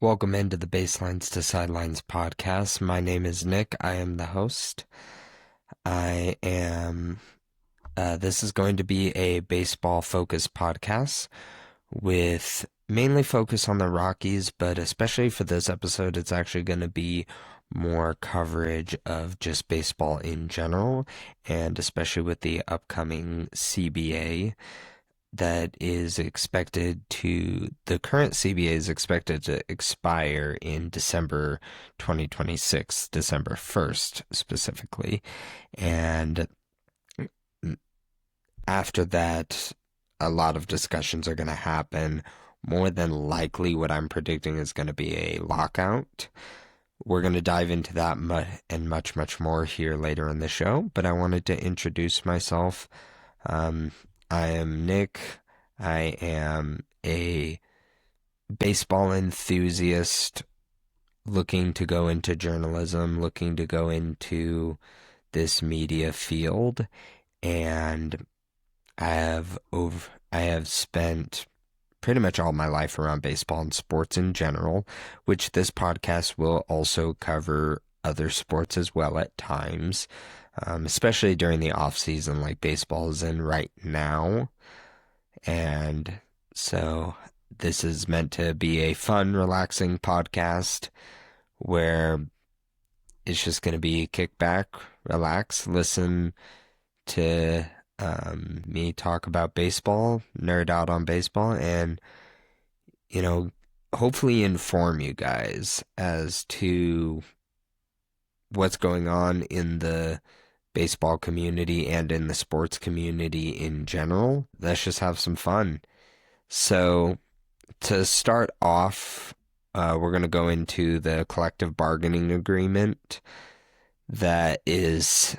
Welcome into the Baselines to Sidelines podcast. My name is Nick. I am the host. I am, this is going to be a baseball focused podcast with mainly focus on the Rockies, but especially for this episode, it's actually going to be more coverage of just baseball in general, and especially with the upcoming CBA the current CBA is expected to expire in December 2026, December 1st specifically. And after that, a lot of discussions are going to happen. More than likely, what I'm predicting is going to be a lockout. We're going to dive into that and much, much more here later in the show, but I wanted to introduce myself. Um, I am Nick. I am a baseball enthusiast looking to go into journalism, looking to go into this media field, and I have spent pretty much all my life around baseball and sports in general, which this podcast will also cover other sports as well at times, especially during the off season like baseball is in right now. And so this is meant to be a fun, relaxing podcast where it's just going to be kick back, relax, listen to me talk about baseball, nerd out on baseball, and, you know, hopefully inform you guys as to what's going on in the baseball community and in the sports community in general. Let's just have some fun. So, to start off, we're going to go into the collective bargaining agreement that is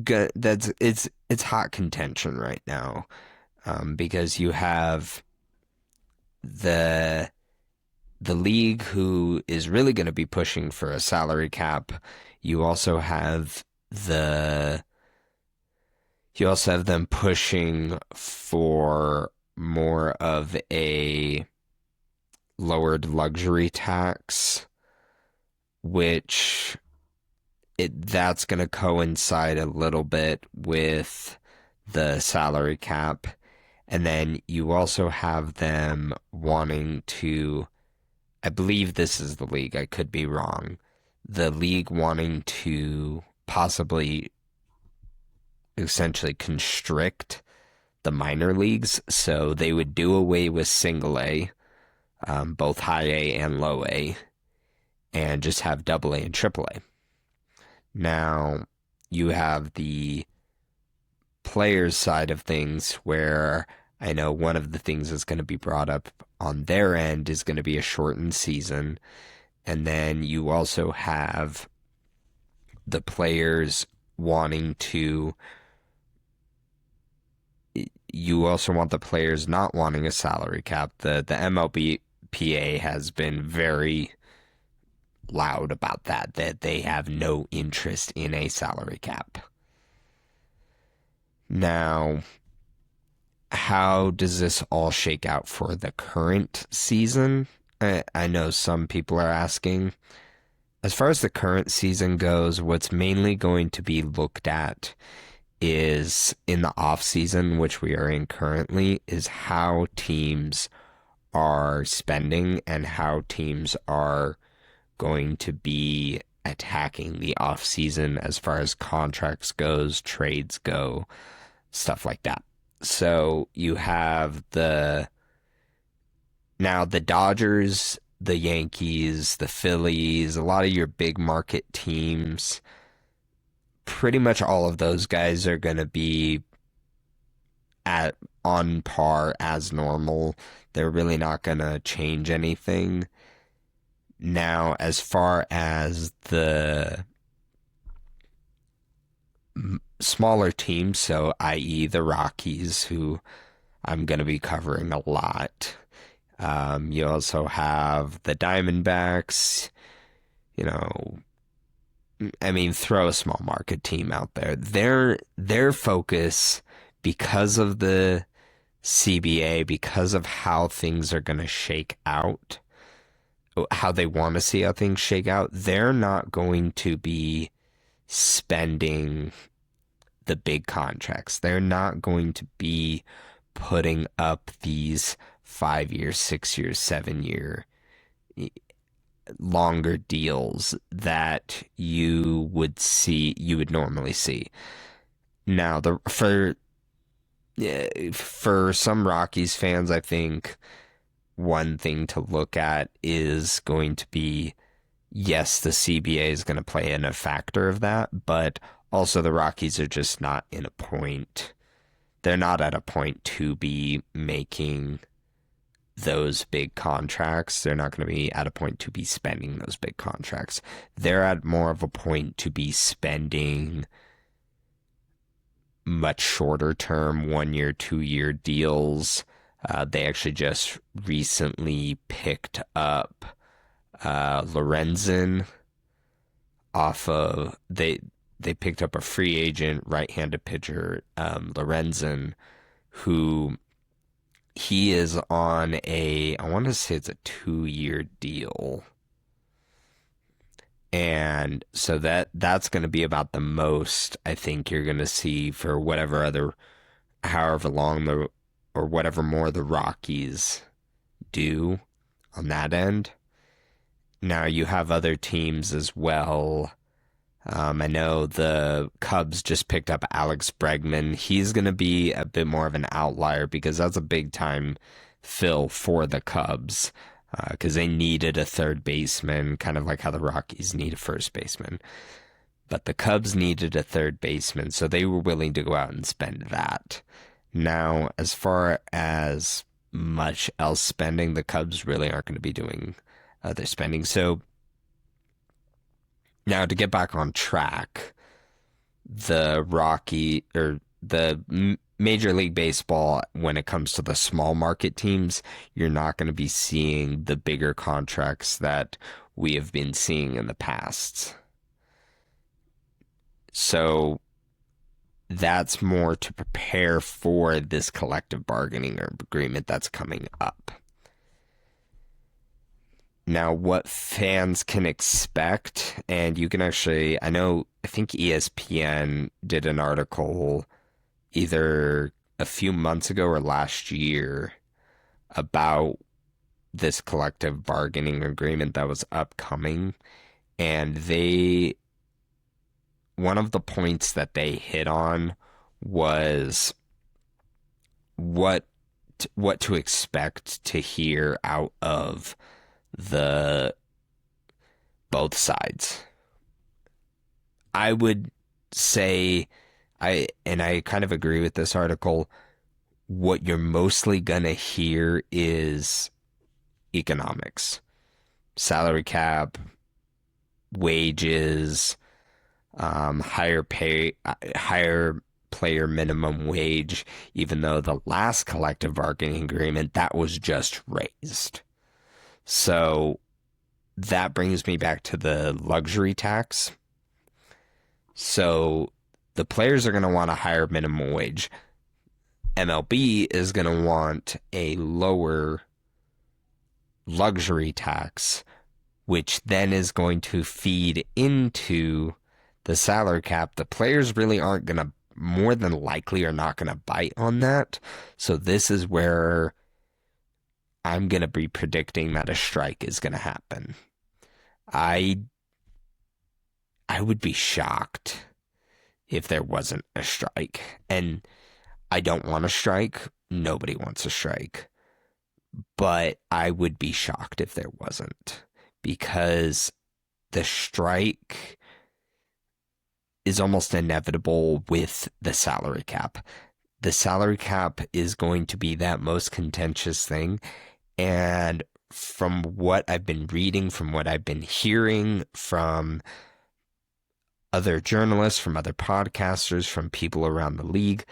good. It's hot contention right now, because you have the the league who is really going to be pushing for a salary cap. You also have the you also have them pushing for more of a lowered luxury tax, which that's going to coincide a little bit with the salary cap. And then you also have them wanting to, I believe this is the league, I could be wrong, the league wanting to possibly essentially constrict the minor leagues. So they would do away with single A, both high A and low A, and just have double A and triple A. Now, you have the players' side of things where I know one of the things that's going to be brought up on their end is going to be a shortened season. And then you also have the players wanting to, you also want the players not wanting a salary cap. The MLBPA has been very loud about that they have no interest in a salary cap. Now, how does this all shake out for the current season? I know some people are asking. As far as the current season goes, what's mainly going to be looked at is in the off season, which we are in currently, is how teams are spending and how teams are going to be attacking the off season as far as contracts goes, trades go, stuff like that. So you have the Dodgers, the Yankees, the Phillies, a lot of your big market teams. Pretty much all of those guys are going to be at on par as normal. They're really not going to change anything. Now, as far as the smaller teams, so i.e. the Rockies, who I'm going to be covering a lot. You also have the Diamondbacks, you know, I mean, throw a small market team out there. Their focus, because of the CBA, because of how things are going to shake out, how they want to see how things shake out, they're not going to be spending the big contracts. They're not going to be putting up these 5 year, 6 year, 7 year longer deals that you would normally see. Now, for some Rockies fans, I think one thing to look at is going to be, yes, the CBA is going to play in a factor of that, but also the Rockies are just not in a point. They're not at a point to be making those big contracts. They're not going to be at a point to be spending those big contracts. They're at more of a point to be spending much shorter term, 1 year, 2 year deals. They actually just recently picked up Lorenzen off of they picked up a free agent right-handed pitcher, Lorenzen, who he is on I want to say it's a 2 year deal. And so that's going to be about the most I think you're going to see for however long or whatever more the Rockies do on that end. Now you have other teams as well. I know the Cubs just picked up Alex Bregman. He's going to be a bit more of an outlier because that's a big time fill for the Cubs because they needed a third baseman, kind of like how the Rockies need a first baseman. But the Cubs needed a third baseman, so they were willing to go out and spend that. Now, as far as much else spending, the Cubs really aren't going to be doing other spending. So now to get back on track, the Major League Baseball, when it comes to the small market teams, you're not going to be seeing the bigger contracts that we have been seeing in the past. So that's more to prepare for this collective bargaining agreement that's coming up. Now, what fans can expect, and you can actually, I think ESPN did an article either a few months ago or last year about this collective bargaining agreement that was upcoming. And one of the points that they hit on was what to expect to hear out of both sides. I would say, I kind of agree with this article, what you're mostly gonna hear is economics, salary cap, wages, higher player minimum wage, even though the last collective bargaining agreement that was just raised. So that brings me back to the luxury tax. So the players are going to want a higher minimum wage. MLB is going to want a lower luxury tax, which then is going to feed into the salary cap. The players really aren't going to, more than likely, are not going to bite on that. So this is where I'm going to be predicting that a strike is going to happen. I would be shocked if there wasn't a strike. And I don't want a strike. Nobody wants a strike. But I would be shocked if there wasn't. Because the strike is almost inevitable with the salary cap. The salary cap is going to be that most contentious thing. And from what I've been reading, from what I've been hearing from other journalists, from other podcasters, from people around the league,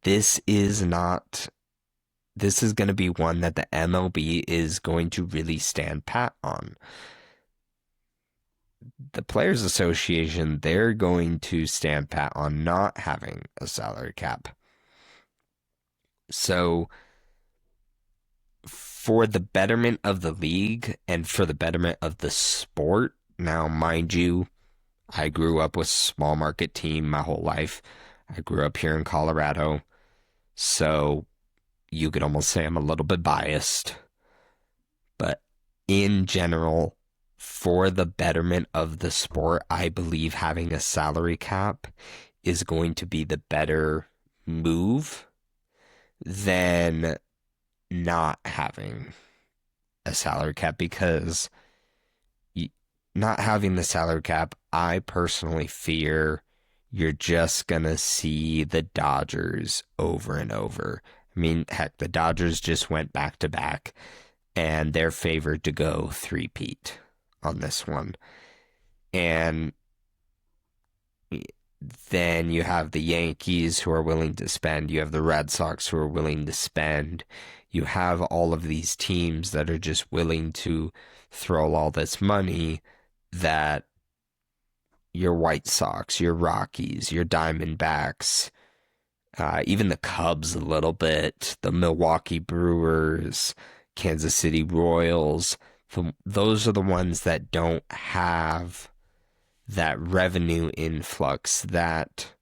this is going to be one that the MLB is going to really stand pat on. The Players Association, they're going to stand pat on not having a salary cap. So for the betterment of the league and for the betterment of the sport. Now, mind you, I grew up with a small market team my whole life. I grew up here in Colorado, so you could almost say I'm a little bit biased. But in general, for the betterment of the sport, I believe having a salary cap is going to be the better move than not having a salary cap, because not having the salary cap, I personally fear you're just going to see the Dodgers over and over. I mean, heck, the Dodgers just went back to back, and they're favored to go three-peat on this one. And then you have the Yankees who are willing to spend. You have the Red Sox who are willing to spend. You have all of these teams that are just willing to throw all this money, that your White Sox, your Rockies, your Diamondbacks, even the Cubs a little bit, the Milwaukee Brewers, Kansas City Royals, those are the ones that don't have that revenue influx, that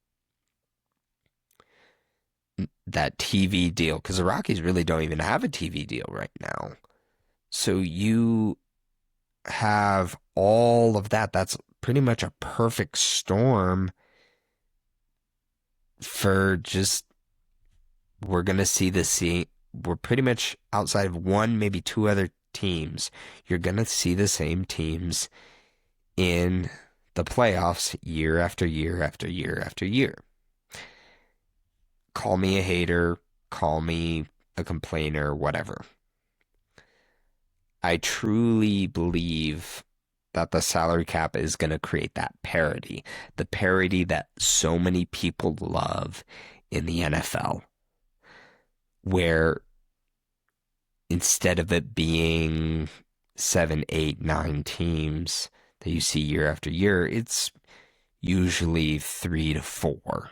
TV deal, because the Rockies really don't even have a TV deal right now. So you have all of that. That's pretty much a perfect storm for just, we're going to see we're pretty much outside of one, maybe two other teams. You're going to see the same teams in the playoffs year after year after year after year. Call me a hater, call me a complainer, whatever. I truly believe that the salary cap is going to create that parity, the parity that so many people love in the NFL, where instead of it being 7, 8, 9 teams that you see year after year, it's usually 3 to 4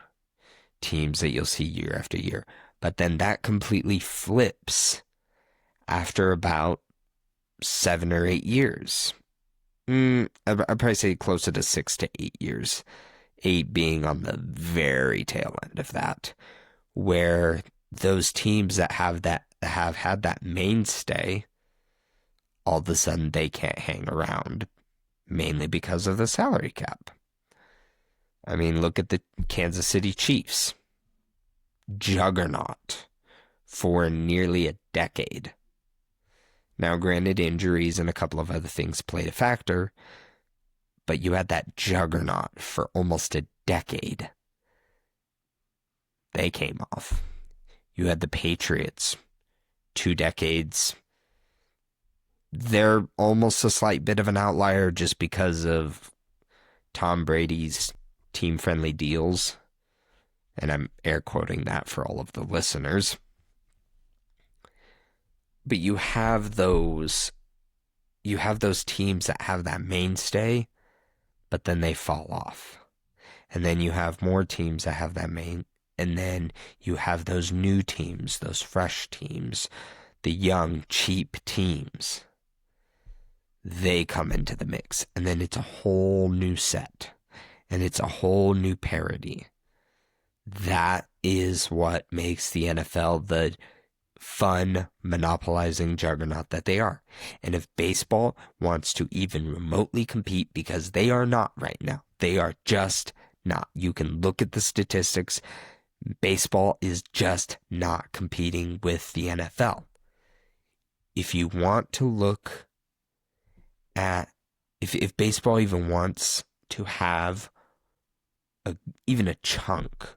teams that you'll see year after year. But then that completely flips after about 7 or 8 years. I'd probably say closer to 6 to 8 years. 8 being on the very tail end of that, where those teams that have had that mainstay, all of a sudden they can't hang around, mainly because of the salary cap. I mean, look at the Kansas City Chiefs. Juggernaut for nearly a decade. Now, granted, injuries and a couple of other things played a factor, but you had that juggernaut for almost a decade. They came off. You had the Patriots, 2 decades. They're almost a slight bit of an outlier just because of Tom Brady's team-friendly deals, and I'm air quoting that for all of the listeners. But you have those teams that have that mainstay, but then they fall off. And then you have more teams that have that and then you have those new teams, those fresh teams, the young, cheap teams. They come into the mix, and then it's a whole new set, and it's a whole new parody. That is what makes the NFL the fun, monopolizing juggernaut that they are. And if baseball wants to even remotely compete, because they are not right now, they are just not. You can look at the statistics. Baseball is just not competing with the NFL. If you want to look at, if baseball even wants to have even a chunk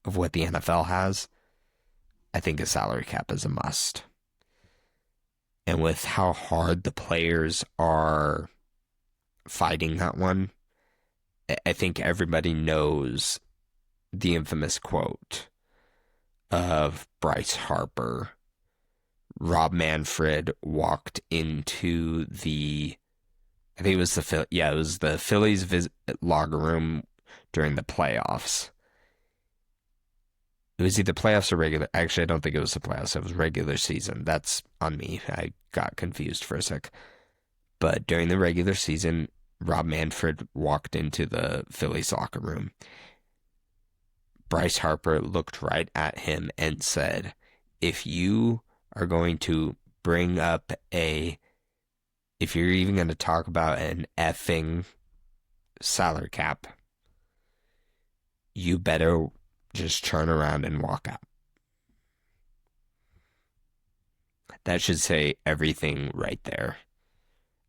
of what the NFL has, I think a salary cap is a must. And with how hard the players are fighting that one, I think everybody knows the infamous quote of Bryce Harper. Rob Manfred walked into I think it was the Phillies locker room during the playoffs. It was either playoffs or regular. Actually, I don't think it was the playoffs. It was regular season. That's on me. I got confused for a sec. But during the regular season, Rob Manfred walked into the Phillies locker room. Bryce Harper looked right at him and said, if you are going to bring up if you're even going to talk about an effing salary cap, you better just turn around and walk out. That should say everything right there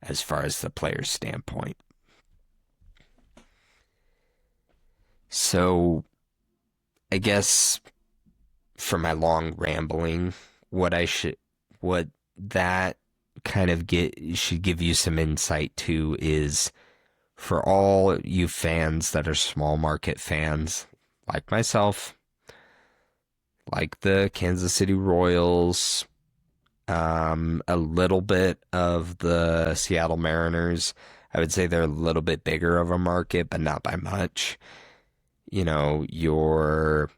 as far as the player's standpoint. So, I guess for my long rambling, what that kind of should give you some insight to is for all you fans that are small market fans, like myself, like the Kansas City Royals, a little bit of the Seattle Mariners. I would say they're a little bit bigger of a market, but not by much. Your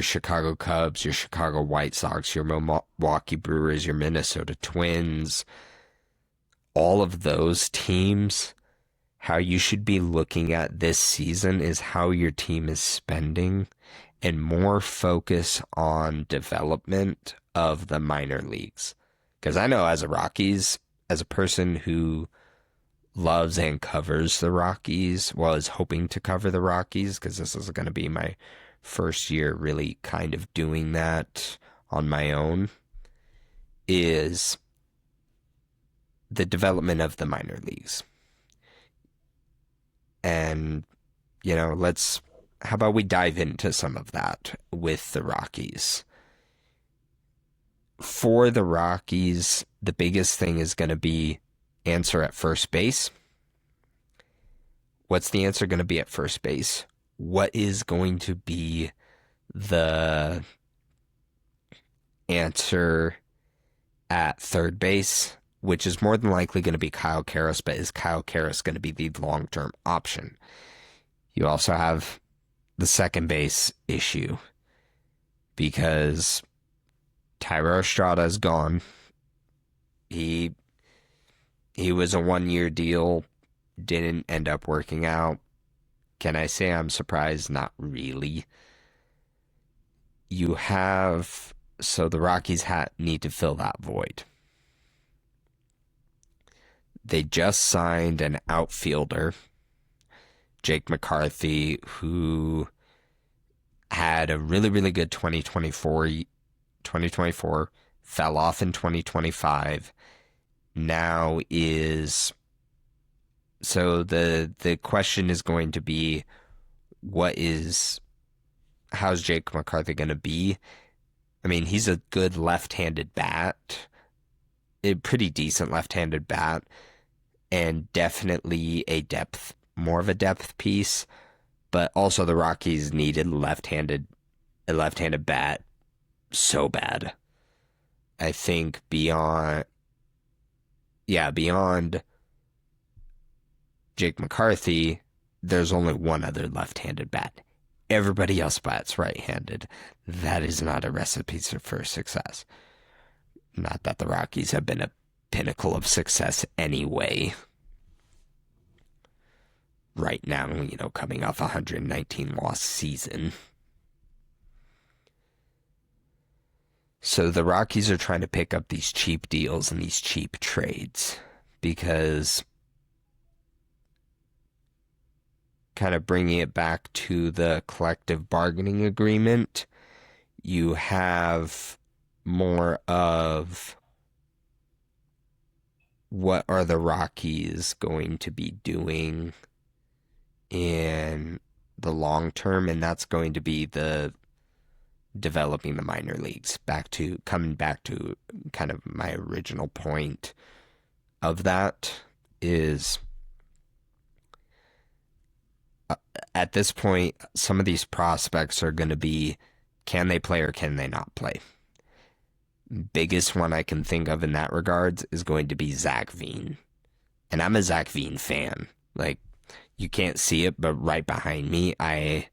Chicago Cubs, your Chicago White Sox, your Milwaukee Brewers, your Minnesota Twins, all of those teams, how you should be looking at this season is how your team is spending and more focus on development of the minor leagues. Because I know as a Rockies, as a person who loves and covers the Rockies, is hoping to cover the Rockies, because this is going to be my first year really kind of doing that on my own, is the development of the minor leagues. And, how about we dive into some of that with the Rockies? For the Rockies, the biggest thing is going to be answer at first base. What's the answer going to be at first base? What is going to be the answer at third base? Which is more than likely going to be Kyle Karras, but is Kyle Karras going to be the long-term option? You also have the second base issue because Thairo Estrada is gone. He was a one-year deal, didn't end up working out. Can I say I'm surprised? Not really. So the Rockies need to fill that void. They just signed an outfielder, Jake McCarthy, who had a really, really good 2024, fell off in 2025. Now so the question is going to be, how's Jake McCarthy going to be? I mean, he's a good left-handed bat, a pretty decent left-handed bat, and definitely more of a depth piece, but also the Rockies needed a left-handed bat so bad. I think beyond Jake McCarthy, there's only one other left-handed bat. Everybody else bats right-handed. That is not a recipe for success. Not that the Rockies have been a pinnacle of success anyway. Right now, coming off a 119 loss season. So the Rockies are trying to pick up these cheap deals and these cheap trades because, kind of bringing it back to the collective bargaining agreement, you have more of what are the Rockies going to be doing in the long term, and that's going to be the developing the minor leagues. Coming back to kind of my original point of that is, at this point, some of these prospects are going to be, can they play or can they not play? Biggest one I can think of in that regards is going to be Zach Veen. And I'm a Zach Veen fan. Like, you can't see it, but right behind me, I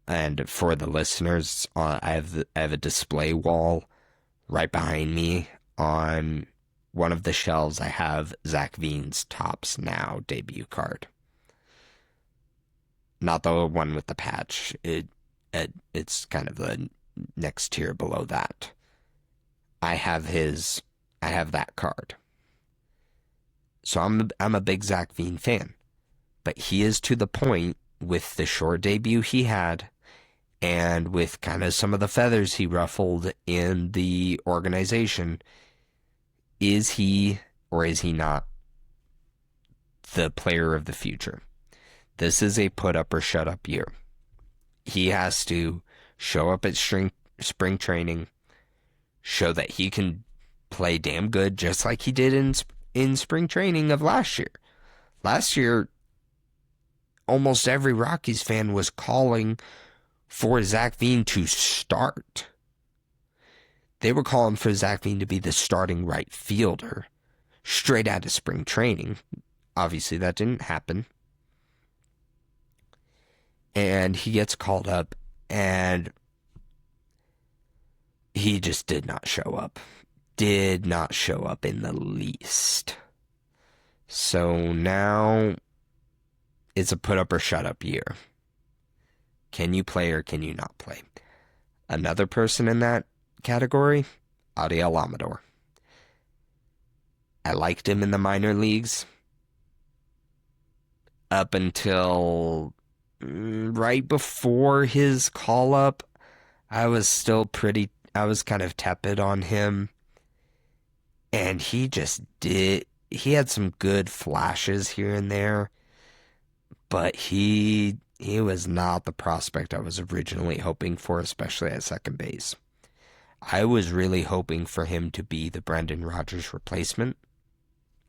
And for the listeners, I have a display wall right behind me. On one of the shelves, I have Zach Veen's Topps Now debut card. Not the one with the patch. It's kind of the next tier below that. I have his. I have that card. So I'm a big Zach Veen fan, but he is to the point with the short debut he had, and with kind of some of the feathers he ruffled in the organization. Is he or is he not the player of the future? This is a put up or shut up year. He has to show up at spring training, show that he can play damn good, just like he did in spring training of last year. Last year, almost every Rockies fan was calling for Zach Veen to start. They were calling for Zach Veen to be the starting right fielder straight out of spring training. Obviously, that didn't happen. And he gets called up, and he just did not show up. Did not show up in the least. So now it's a put up or shut up year. Can you play or can you not play? Another person in that category, Adiel Amador. I liked him in the minor leagues up until right before his call up. I was kind of tepid on him. And he had some good flashes here and there, but he was not the prospect I was originally hoping for, especially at second base. I was really hoping for him to be the Brendan Rodgers replacement,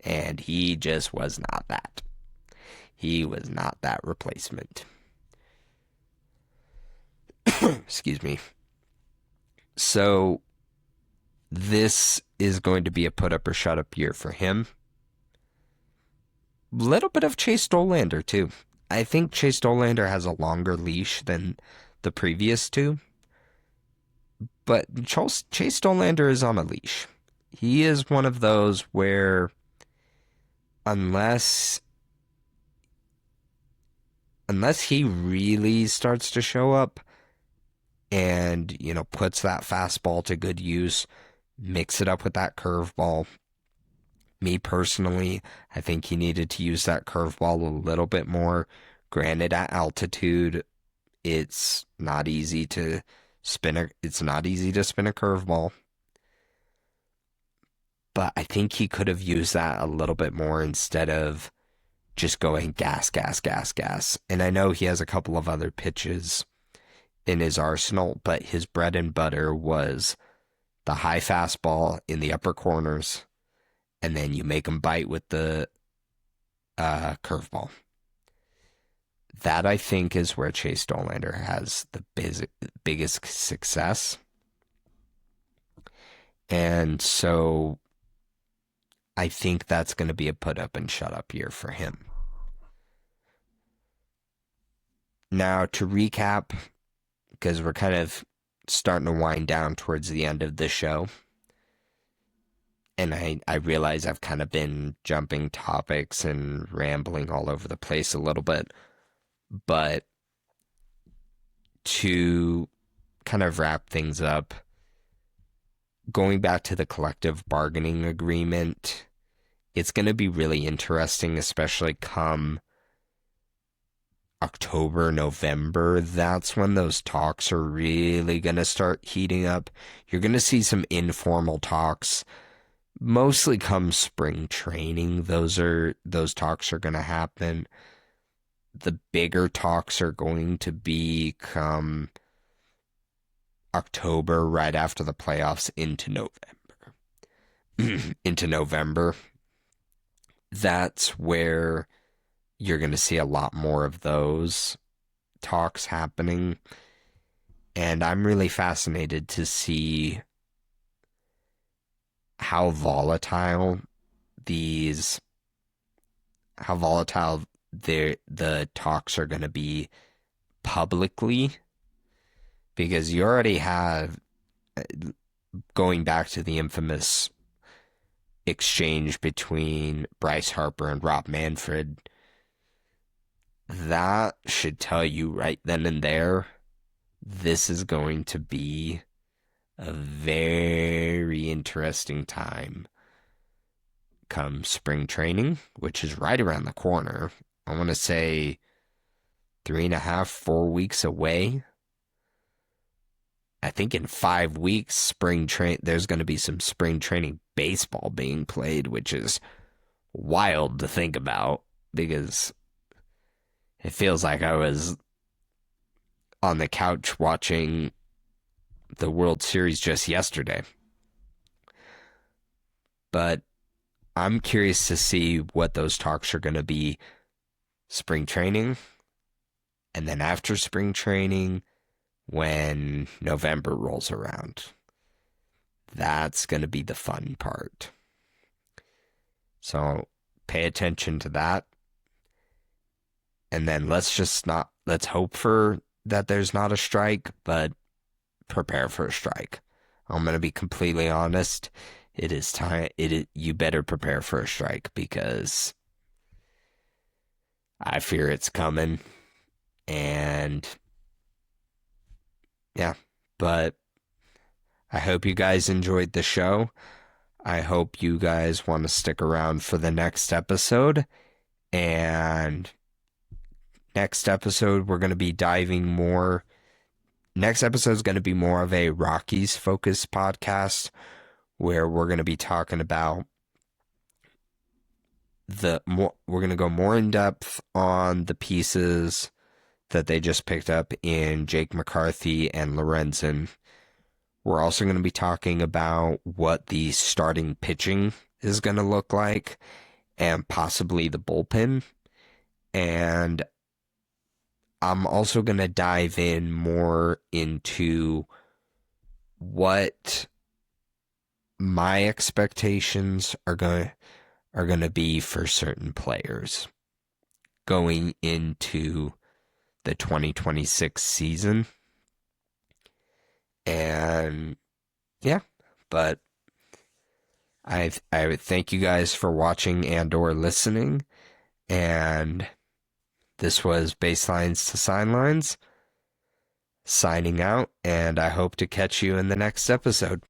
and he just was not that. He was not that replacement. Excuse me. So this is going to be a put up or shut up year for him. Little bit of Chase Dollander too. I think Chase Dollander has a longer leash than the previous two. But Chase Dollander is on a leash. He is one of those where unless he really starts to show up and, puts that fastball to good use, mix it up with that curveball. Me personally, I think he needed to use that curveball a little bit more. Granted, at altitude, it's not easy to spin a curveball. But I think he could have used that a little bit more instead of just going gas, gas, gas, gas. And I know he has a couple of other pitches in his arsenal, but his bread and butter was the high fastball in the upper corners, and then you make him bite with the curveball. That, I think, is where Chase Dollander has the biggest success. And so I think that's going to be a put up and shut up year for him. Now, to recap, because we're kind of starting to wind down towards the end of the show, and I realize I've kind of been jumping topics and rambling all over the place a little bit, but to kind of wrap things up, going back to the collective bargaining agreement, it's going to be really interesting, especially come October, November. That's when those talks are really going to start heating up. You're going to see some informal talks, mostly come spring training. Those talks are going to happen. The bigger talks are going to be come October, right after the playoffs, into November. That's where you're going to see a lot more of those talks happening. And I'm really fascinated to see how volatile the talks are going to be publicly because you already have, going back to the infamous exchange between Bryce Harper and Rob Manfred, that should tell you right then and there, this is going to be a very interesting time come spring training, which is right around the corner. I want to say 3.5, 4 weeks away. I think in 5 weeks, there's going to be some spring training baseball being played, which is wild to think about because it feels like I was on the couch watching the World Series just yesterday. But I'm curious to see what those talks are going to be spring training, and then after spring training, when November rolls around. That's going to be the fun part. So pay attention to that. And then let's hope for that there's not a strike, but prepare for a strike. I'm going to be completely honest. It is time. You better prepare for a strike because I fear it's coming. And yeah, but I hope you guys enjoyed the show. I hope you guys want to stick around for the next episode. And next episode, we're going to be diving more. Next episode is going to be more of a Rockies focused podcast where we're going to be talking about we're going to go more in depth on the pieces that they just picked up in Jake McCarthy and Lorenzen. We're also going to be talking about what the starting pitching is going to look like and possibly the bullpen. And I'm also going to dive in more into what my expectations are going to be for certain players going into the 2026 season. And yeah, but I would thank you guys for watching and or listening. And this was Baselines to Sidelines signing out, and I hope to catch you in the next episode.